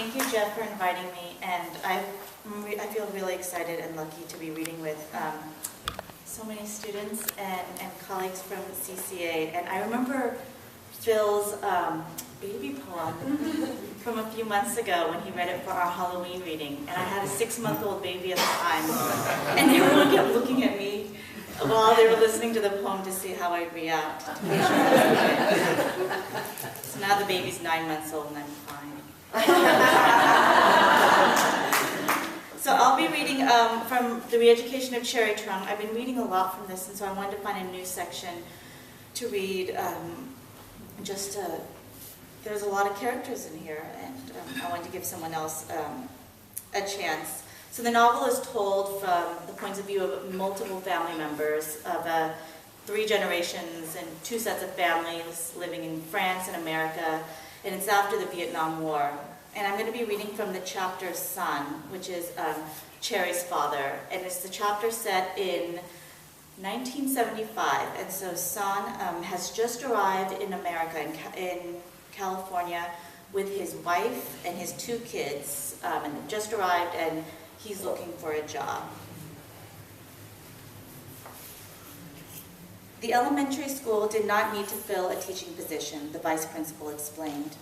Thank you, Jeff, for inviting me, and I feel really excited and lucky to be reading with so many students and colleagues from CCA. And I remember Phil's baby poem from a few months ago when he read it for our Halloween reading. And I had a 6-month-old baby at the time, and everyone kept looking at me while they were listening to the poem to see how I'd react. To make sure I was okay. So now the baby's 9 months old and I'm fine. So I'll be reading from the Reeducation of Truong. I've been reading a lot from this, and so I wanted to find a new section to read. There's a lot of characters in here, and I wanted to give someone else a chance. So the novel is told from the points of view of multiple family members of 3 generations and 2 sets of families living in France and America, and it's after the Vietnam War. And I'm going to be reading from the chapter Son, which is Cherry's father, and it's the chapter set in 1975, and so Son has just arrived in America, in California, with his wife and his 2 kids, and they've just arrived, and he's looking for a job. The elementary school did not need to fill a teaching position, the vice principal explained.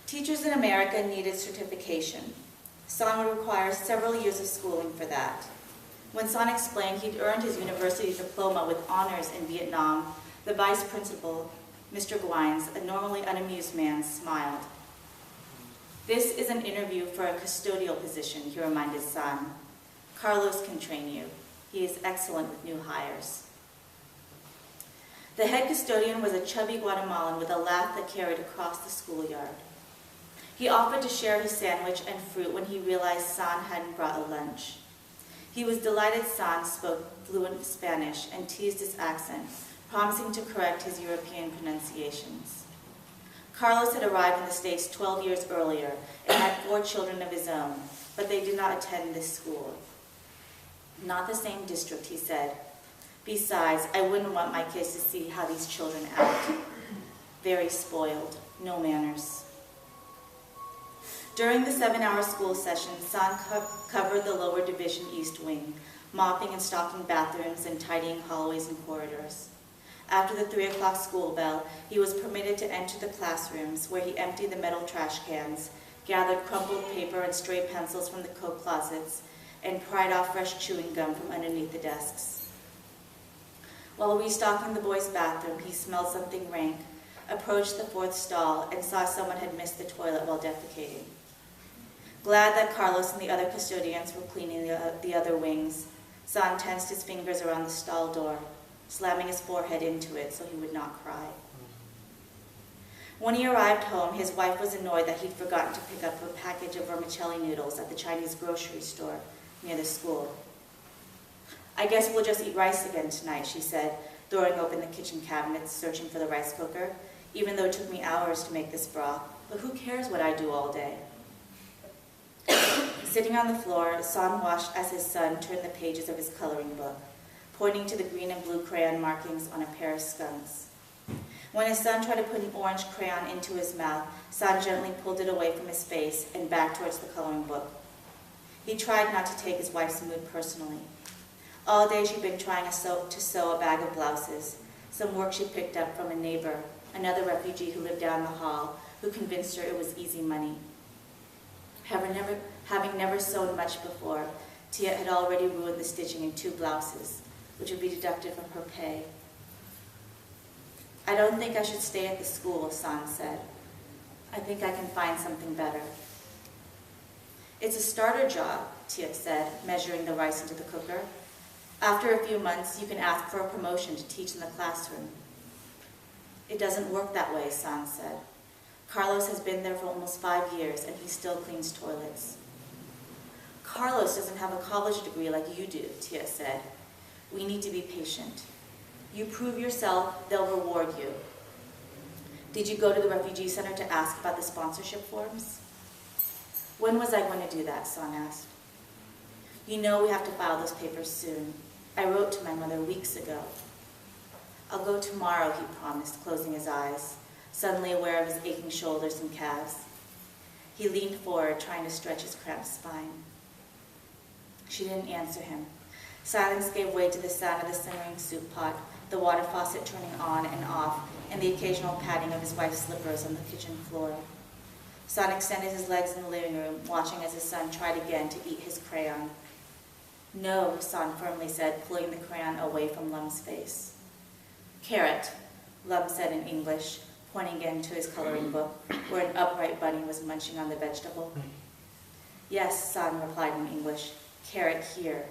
Teachers in America needed certification. Son would require several years of schooling for that. When Son explained he'd earned his university diploma with honors in Vietnam, the vice principal, Mr. Gwines, a normally unamused man, smiled. "This is an interview for a custodial position," he reminded Son. "Carlos can train you. He is excellent with new hires." The head custodian was a chubby Guatemalan with a laugh that carried across the schoolyard. He offered to share his sandwich and fruit when he realized Son hadn't brought a lunch. He was delighted Son spoke fluent Spanish and teased his accent, promising to correct his European pronunciations. Carlos had arrived in the States 12 years earlier and had 4 children of his own, but they did not attend this school. "Not the same district," he said. "Besides, I wouldn't want my kids to see how these children act. Very spoiled, no manners." During the 7-hour school session, Son covered the lower division east wing, mopping and stocking bathrooms and tidying hallways and corridors. After the 3 o'clock school bell, he was permitted to enter the classrooms, where he emptied the metal trash cans, gathered crumpled paper and stray pencils from the coat closets, and pried off fresh chewing gum from underneath the desks. While restocking the boys' bathroom, he smelled something rank, approached the 4th stall, and saw someone had missed the toilet while defecating. Glad that Carlos and the other custodians were cleaning the other wings, Son tensed his fingers around the stall door, slamming his forehead into it so he would not cry. When he arrived home, his wife was annoyed that he'd forgotten to pick up a package of vermicelli noodles at the Chinese grocery store near the school. "I guess we'll just eat rice again tonight," she said, throwing open the kitchen cabinets, searching for the rice cooker, "even though it took me hours to make this broth. But who cares what I do all day?" Sitting on the floor, Son watched as his son turned the pages of his coloring book, pointing to the green and blue crayon markings on a pair of skunks. When his son tried to put an orange crayon into his mouth, Son gently pulled it away from his face and back towards the coloring book. He tried not to take his wife's mood personally. All day she'd been trying to sew a bag of blouses, some work she picked up from a neighbor, another refugee who lived down the hall, who convinced her it was easy money. Having never sewn much before, Tia had already ruined the stitching in 2 blouses, which would be deducted from her pay. "I don't think I should stay at the school," Son said. "I think I can find something better." "It's a starter job," Tia said, measuring the rice into the cooker. "After a few months, you can ask for a promotion to teach in the classroom." "It doesn't work that way," Son said. "Carlos has been there for almost 5 years, and he still cleans toilets." "Carlos doesn't have a college degree like you do," Tia said. "We need to be patient. You prove yourself, they'll reward you." "Did you go to the refugee center to ask about the sponsorship forms?" "When was I going to do that?" Son asked. "You know we have to file those papers soon. I wrote to my mother weeks ago." "I'll go tomorrow," he promised, closing his eyes, suddenly aware of his aching shoulders and calves. He leaned forward, trying to stretch his cramped spine. She didn't answer him. Silence gave way to the sound of the simmering soup pot, the water faucet turning on and off, and the occasional patting of his wife's slippers on the kitchen floor. Son extended his legs in the living room, watching as his son tried again to eat his crayon. "No," Son firmly said, pulling the crayon away from Lum's face. "Carrot," Lum said in English, pointing again to his coloring book, where an upright bunny was munching on the vegetable. "Yes," Son replied in English, "carrot here,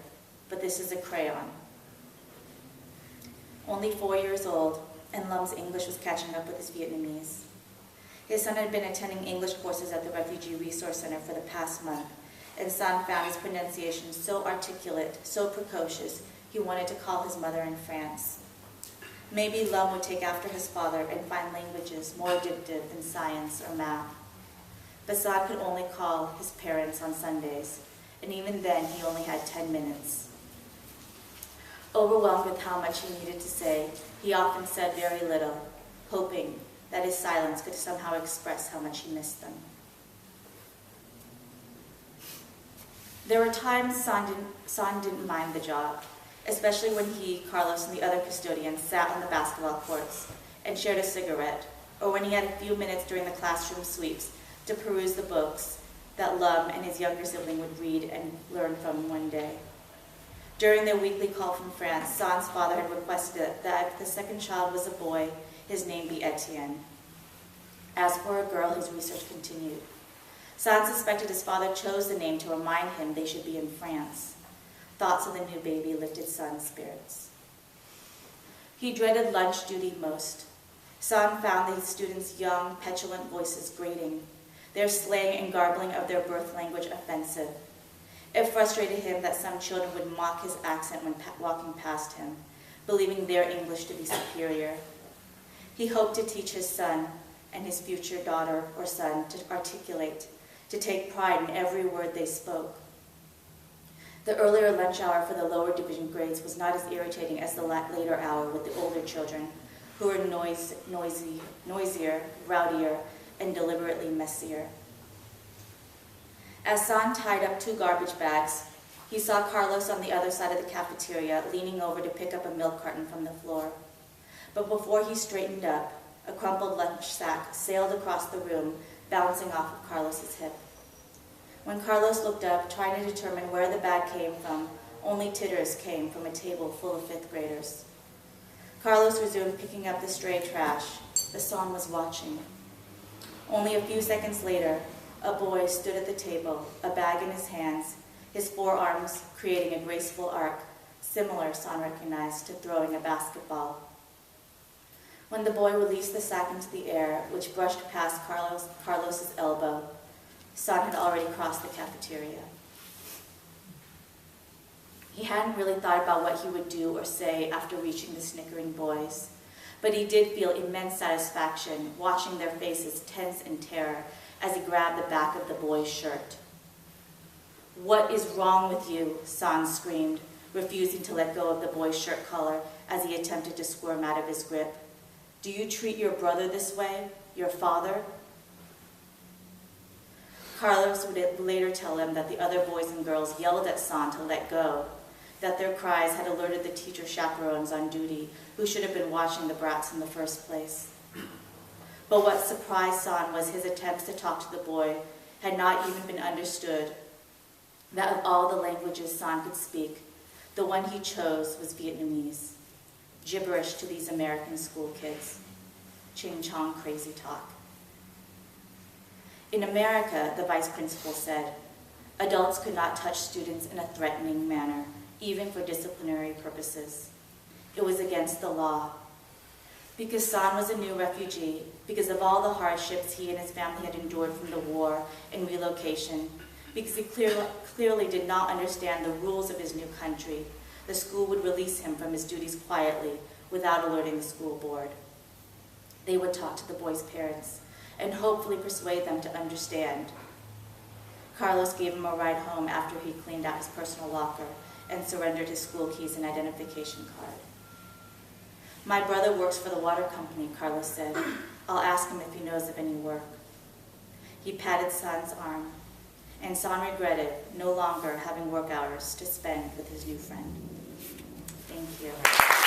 but this is a crayon." Only 4 years old, and Lum's English was catching up with his Vietnamese. His son had been attending English courses at the Refugee Resource Center for the past month, and Son found his pronunciation so articulate, so precocious, he wanted to call his mother in France. Maybe Lum would take after his father and find languages more addictive than science or math. But Son could only call his parents on Sundays, and even then he only had 10 minutes. Overwhelmed with how much he needed to say, he often said very little, hoping that his silence could somehow express how much he missed them. There were times Son didn't mind the job, especially when he, Carlos, and the other custodians sat on the basketball courts and shared a cigarette, or when he had a few minutes during the classroom sweeps to peruse the books that Lum and his younger sibling would read and learn from one day. During their weekly call from France, Son's father had requested that if the second child was a boy, his name be Etienne. As for a girl, his research continued. Son suspected his father chose the name to remind him they should be in France. Thoughts of the new baby lifted Son's spirits. He dreaded lunch duty most. Son found these students' young, petulant voices grating, their slang and garbling of their birth language offensive. It frustrated him that some children would mock his accent when walking past him, believing their English to be superior. He hoped to teach his son and his future daughter or son to articulate, to take pride in every word they spoke. The earlier lunch hour for the lower division grades was not as irritating as the later hour with the older children, who were noisier, rowdier, and deliberately messier. As Son tied up 2 garbage bags, he saw Carlos on the other side of the cafeteria leaning over to pick up a milk carton from the floor. But before he straightened up, a crumpled lunch sack sailed across the room, bouncing off of Carlos's hip. When Carlos looked up, trying to determine where the bag came from, only titters came from a table full of 5th graders. Carlos resumed picking up the stray trash, but Son was watching. Only a few seconds later, a boy stood at the table, a bag in his hands, his forearms creating a graceful arc, similar, Son recognized, to throwing a basketball. When the boy released the sack into the air, which brushed past Carlos's elbow, Son had already crossed the cafeteria. He hadn't really thought about what he would do or say after reaching the snickering boys, but he did feel immense satisfaction watching their faces tense in terror as he grabbed the back of the boy's shirt. "What is wrong with you?" Son screamed, refusing to let go of the boy's shirt collar as he attempted to squirm out of his grip. "Do you treat your brother this way? Your father?" Carlos would later tell him that the other boys and girls yelled at Son to let go, that their cries had alerted the teacher chaperones on duty, who should have been watching the brats in the first place. But what surprised Son was his attempts to talk to the boy had not even been understood, that of all the languages Son could speak, the one he chose was Vietnamese, gibberish to these American school kids, ching-chong crazy talk. In America, the vice principal said, adults could not touch students in a threatening manner, even for disciplinary purposes. It was against the law. Because Son was a new refugee, because of all the hardships he and his family had endured from the war and relocation, because he clearly did not understand the rules of his new country, the school would release him from his duties quietly without alerting the school board. They would talk to the boys' parents and hopefully persuade them to understand. Carlos gave him a ride home after he cleaned out his personal locker and surrendered his school keys and identification card. "My brother works for the water company," Carlos said. "I'll ask him if he knows of any work." He patted San's arm, and San regretted no longer having work hours to spend with his new friend. Thank you.